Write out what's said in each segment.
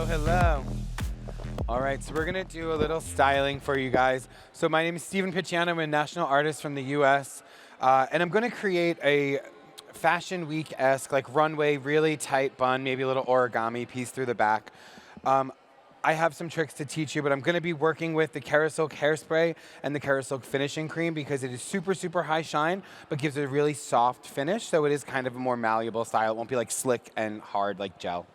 Hello, hello. All right, so we're gonna do a little styling for you guys. So my name is Steven Picciano. I'm a national artist from the US. And I'm gonna create a Fashion Week-esque, like runway, really tight bun, maybe a little origami piece through the back. I have some tricks to teach you, but I'm gonna be working with the KERASILK hairspray and the KERASILK finishing cream because it is super, super high shine, but gives it a really soft finish, so it is kind of a more malleable style. It won't be like slick and hard like gel.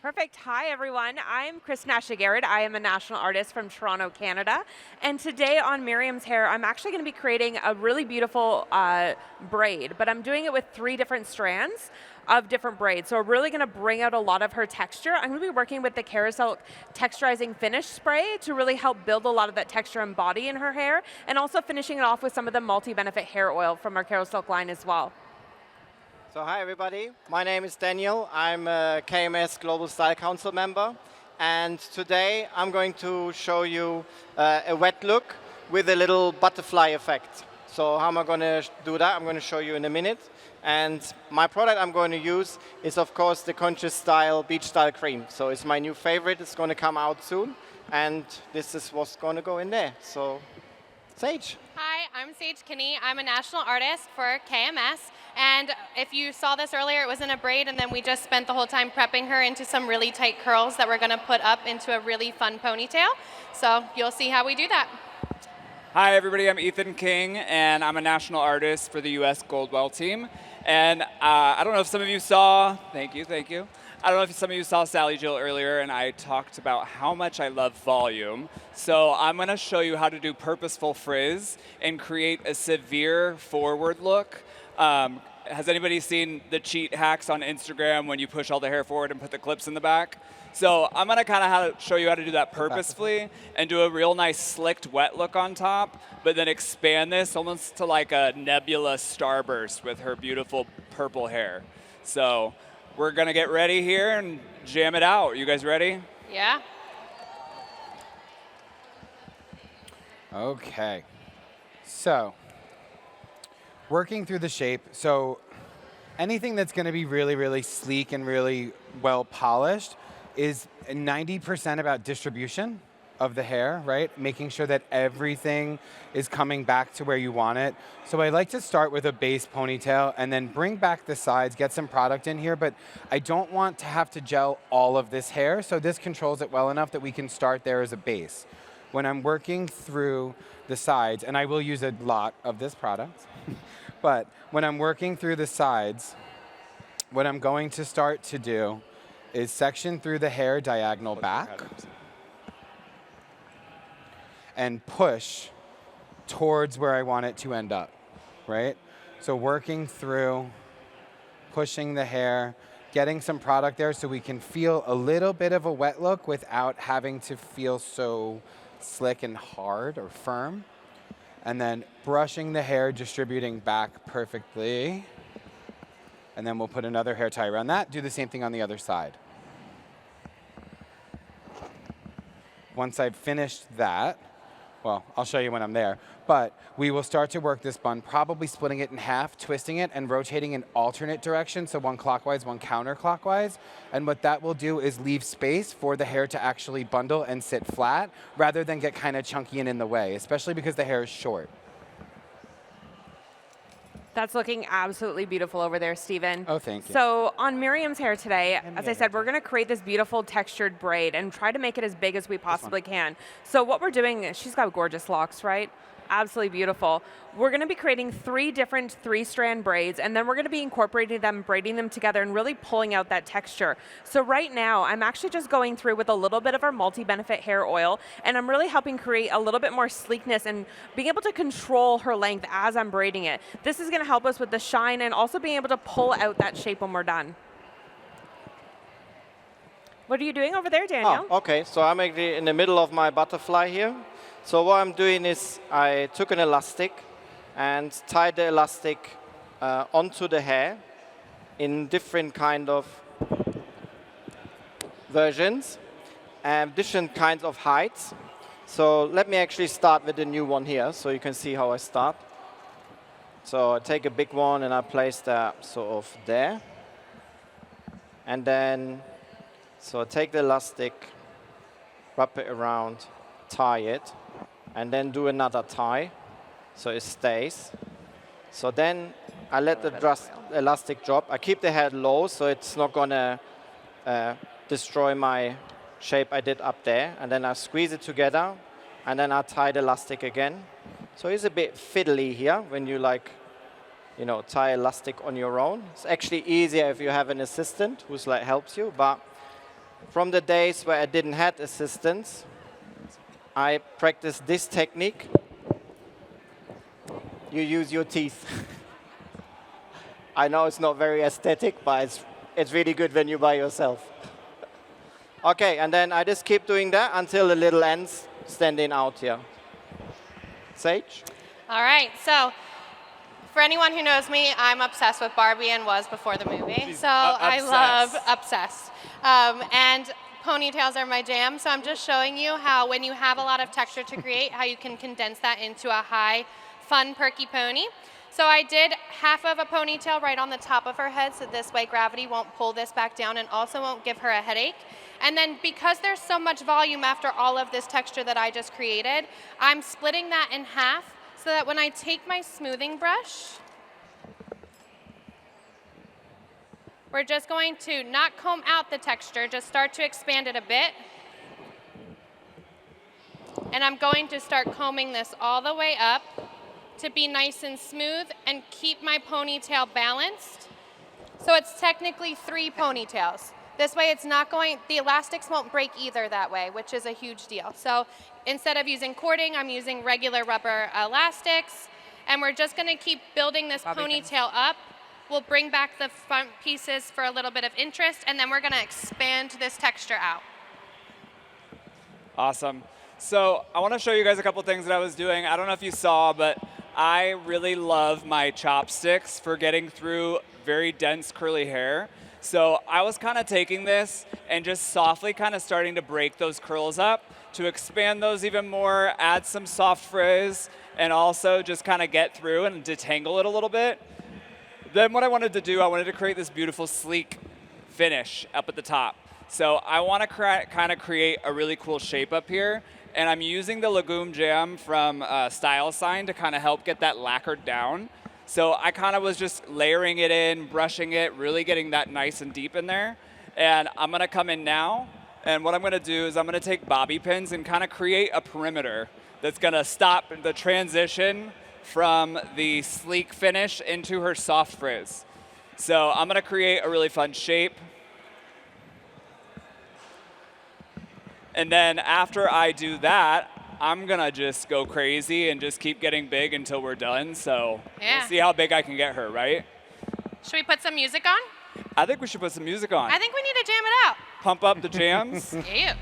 Perfect. Hi, everyone. I'm Chris Nasha-Garrett. I am a national artist from Toronto, Canada. And today on Miriam's hair, I'm actually going to be creating a really beautiful braid, but I'm doing it with 3 different strands of different braids. So we're really going to bring out a lot of her texture. I'm going to be working with the KERASILK texturizing finish spray to really help build a lot of that texture and body in her hair, and also finishing it off with some of the multi-benefit hair oil from our KERASILK line as well. So hi everybody, my name is Daniel. I'm a KMS Global Style Council member, and today I'm going to show you a wet look with a little butterfly effect. So how am I going to do that? I'm going to show you in a minute. And my product I'm going to use is of course the Conscious Style Beach Style Cream. So it's my new favorite, it's going to come out soon, and this is what's going to go in there. So Sage. Hi, I'm Sage Kinney. I'm a national artist for KMS. And if you saw this earlier, it was in a braid, and then we just spent the whole time prepping her into some really tight curls that we're going to put up into a really fun ponytail. So you'll see how we do that. Hi, everybody. I'm Ethan King, and I'm a national artist for the US Goldwell team. And I don't know if some of you saw, thank you. I don't know if some of you saw Sally Jill earlier, and I talked about how much I love volume. So I'm going to show you how to do purposeful frizz and create a severe forward look. Has anybody seen the cheat hacks on Instagram when you push all the hair forward and put the clips in the back? So I'm going to kind of show you how to do that purposefully and do a real nice slicked wet look on top, but then expand this almost to like a nebula starburst with her beautiful purple hair. So we're going to get ready here and jam it out. You guys ready? Yeah. Okay. So, working through the shape. So, anything that's going to be really, really sleek and really well polished is 90% about distribution of the hair, right? Making sure that everything is coming back to where you want it. So I like to start with a base ponytail and then bring back the sides, get some product in here, but I don't want to have to gel all of this hair, so this controls it well enough that we can start there as a base. When I'm working through the sides, and I will use a lot of this product, but when I'm working through the sides, what I'm going to start to do is section through the hair diagonal back and push towards where I want it to end up, right? So working through, pushing the hair, getting some product there so we can feel a little bit of a wet look without having to feel so slick and hard or firm. And then brushing the hair, distributing back perfectly. And then we'll put another hair tie around that. Do the same thing on the other side. Once I've finished that, well, I'll show you when I'm there, but we will start to work this bun, probably splitting it in half, twisting it, and rotating in alternate directions, so one clockwise, one counterclockwise. And what that will do is leave space for the hair to actually bundle and sit flat, rather than get kind of chunky and in the way, especially because the hair is short. That's looking absolutely beautiful over there, Steven. Oh, thank you. So on Miriam's hair today, as I said, we're going to create this beautiful textured braid and try to make it as big as we possibly can. So what we're doing, she's got gorgeous locks, right? Absolutely beautiful. We're going to be creating 3 different 3-strand braids, and then we're going to be incorporating them, braiding them together, and really pulling out that texture. So right now, I'm actually just going through with a little bit of our multi-benefit hair oil, and I'm really helping create a little bit more sleekness and being able to control her length as I'm braiding it. This is going to help us with the shine and also being able to pull out that shape when we're done. What are you doing over there, Daniel? Oh, okay, so I'm actually in the middle of my butterfly here. So what I'm doing is I took an elastic and tied the elastic onto the hair in different kind of versions and different kinds of heights. So let me actually start with the new one here so you can see how I start. So I take a big one and I place that sort of there. And then So take the elastic, wrap it around, tie it, and then do another tie so it stays. So then I let the elastic drop. I keep the head low so it's not going to destroy my shape I did up there. And then I squeeze it together, and then I tie the elastic again. So it's a bit fiddly here when you tie elastic on your own. It's actually easier if you have an assistant who's helps you. But from the days where I didn't have assistants, I practiced this technique. You use your teeth. I know it's not very aesthetic, but it's really good when you're by yourself. OK, and then I just keep doing that until the little ends standing out here. Sage? All right, so for anyone who knows me, I'm obsessed with Barbie and was before the movie. So I love obsessed. And ponytails are my jam, so I'm just showing you how when you have a lot of texture to create, how you can condense that into a high, fun, perky pony. So I did half of a ponytail right on the top of her head, so this way gravity won't pull this back down and also won't give her a headache. And then because there's so much volume after all of this texture that I just created, I'm splitting that in half so that when I take my smoothing brush, we're just going to not comb out the texture, just start to expand it a bit. And I'm going to start combing this all the way up to be nice and smooth and keep my ponytail balanced. So it's technically 3 ponytails. This way it's not the elastics won't break either that way, which is a huge deal. So instead of using cording, I'm using regular rubber elastics. And we're just gonna keep building this ponytail up. We'll bring back the front pieces for a little bit of interest, and then we're gonna expand this texture out. Awesome. So I want to show you guys a couple things that I was doing. I don't know if you saw, but I really love my chopsticks for getting through very dense curly hair. So I was kind of taking this and just softly kind of starting to break those curls up to expand those even more, add some soft frizz, and also just kind of get through and detangle it a little bit. Then what I wanted to do, I wanted to create this beautiful sleek finish up at the top. So I want to kind of create a really cool shape up here. And I'm using the legume jam from Style Sign to kind of help get that lacquered down. So I kind of was just layering it in, brushing it, really getting that nice and deep in there. And I'm going to come in now. And what I'm going to do is I'm going to take bobby pins and kind of create a perimeter that's going to stop the transition from the sleek finish into her soft frizz. So I'm going to create a really fun shape. And then after I do that, I'm going to just go crazy and just keep getting big until we're done. So we'll see how big I can get her, right? Should we put some music on? I think we should put some music on. I think we need to jam it out. Pump up the jams. Yeah.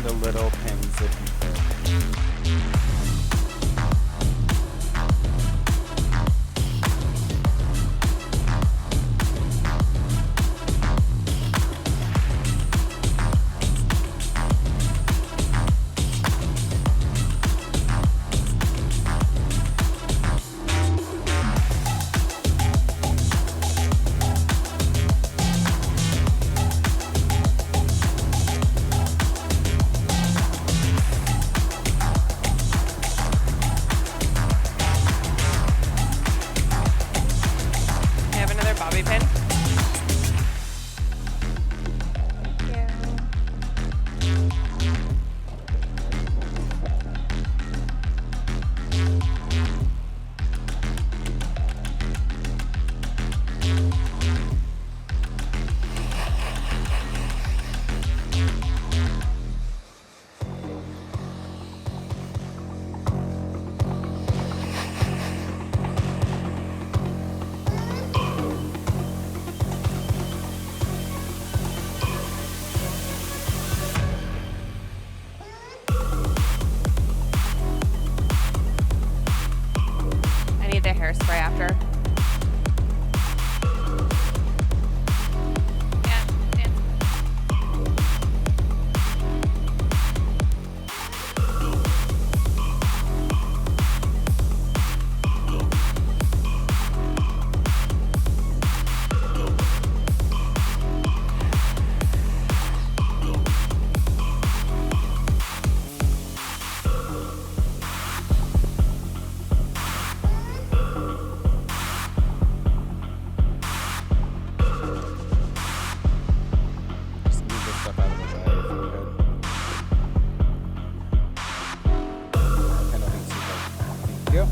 The little pins if you could. spray after. Yeah, dance. Just move this stuff out of the way if you could. I don't think so. Thank you.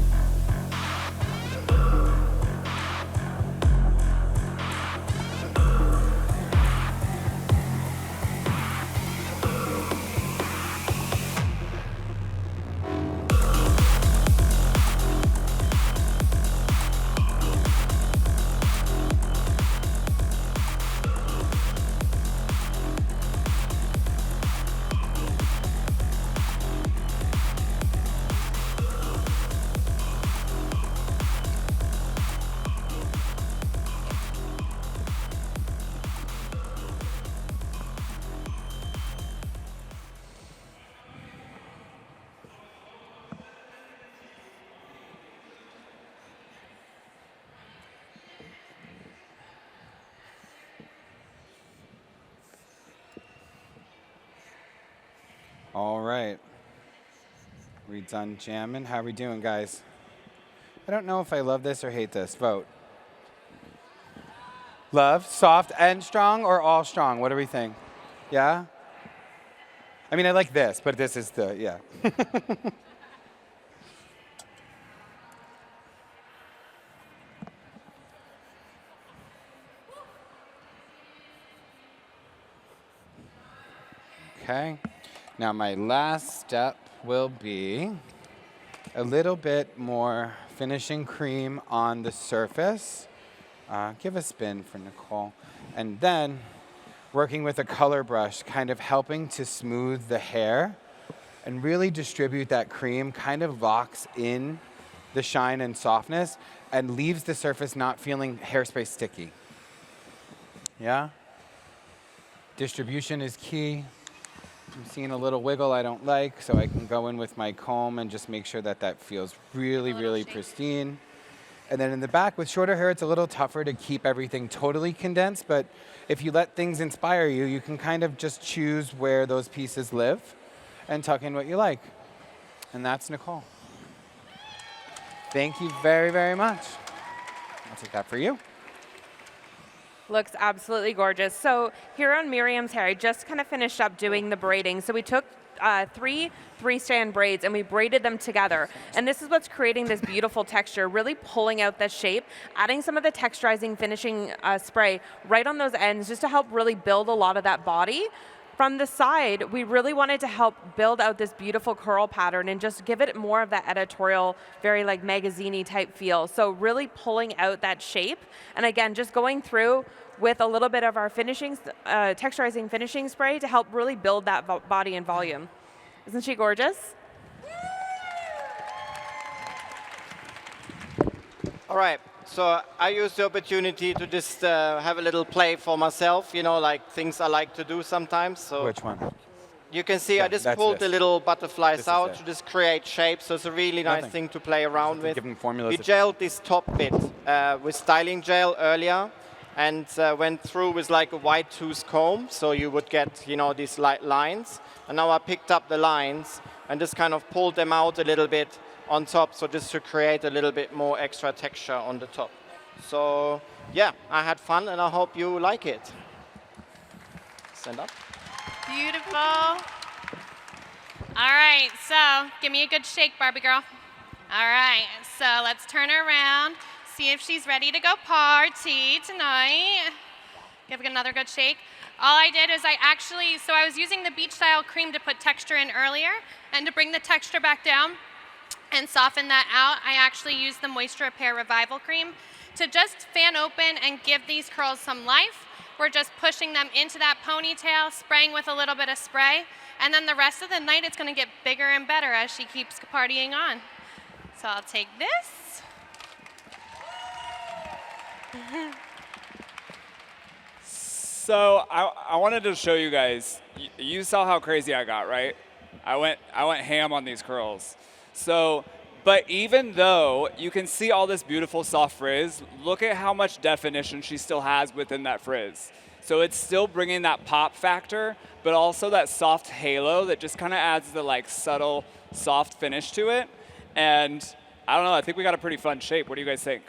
All right. We done jamming? How we doing, guys? I don't know if I love this or hate this. Vote. Love, soft and strong, or all strong? What do we think? Yeah? I mean, I like this, but this is the, yeah. Okay. Now my last step will be a little bit more finishing cream on the surface. Give a spin for Nicole. And then working with a color brush, kind of helping to smooth the hair and really distribute that cream, kind of locks in the shine and softness and leaves the surface not feeling hairspray sticky. Yeah? Distribution is key. I'm seeing a little wiggle I don't like, so I can go in with my comb and just make sure that that feels really, really pristine. And then in the back, with shorter hair, it's a little tougher to keep everything totally condensed, but if you let things inspire you, you can kind of just choose where those pieces live and tuck in what you like. And that's Nicole. Thank you very, very much. I'll take that for you. Looks absolutely gorgeous. So here on Miriam's hair, I just kind of finished up doing the braiding. So we took three-strand braids and we braided them together. And this is what's creating this beautiful texture, really pulling out the shape, adding some of the texturizing finishing spray right on those ends just to help really build a lot of that body. From the side, we really wanted to help build out this beautiful curl pattern and just give it more of that editorial, very like magazine-y type feel. So really pulling out that shape. And again, just going through with a little bit of our finishing, texturizing finishing spray to help really build that body and volume. Isn't she gorgeous? All right. So I used the opportunity to just have a little play for myself, you know, like things I like to do sometimes. So Which one? you can see Yeah, I just that's pulled this. the little butterflies This is out it. to just create shapes. So it's a really nice Nothing. thing to play around with. Give them formulas. We gelled this top bit with styling gel earlier and went through with like a white tooth comb. So you would get, you know, these light lines. And now I picked up the lines and just kind of pulled them out a little bit on top. So just to create a little bit more extra texture on the top. So yeah, I had fun and I hope you like it. Stand up. Beautiful. All right, so give me a good shake, Barbie girl. All right, so let's turn her around, see if she's ready to go party tonight. Give it another good shake. All I did is I was using the beach style cream to put texture in earlier, and to bring the texture back down and soften that out, I actually used the Moisture Repair Revival Cream to just fan open and give these curls some life. We're just pushing them into that ponytail, spraying with a little bit of spray, and then the rest of the night it's gonna get bigger and better as she keeps partying on. So I'll take this. So I wanted to show you guys. You saw how crazy I got, right? I went ham on these curls. So, but even though you can see all this beautiful soft frizz, look at how much definition she still has within that frizz. So it's still bringing that pop factor, but also that soft halo that just kind of adds the like subtle soft finish to it. And I don't know, I think we got a pretty fun shape. What do you guys think?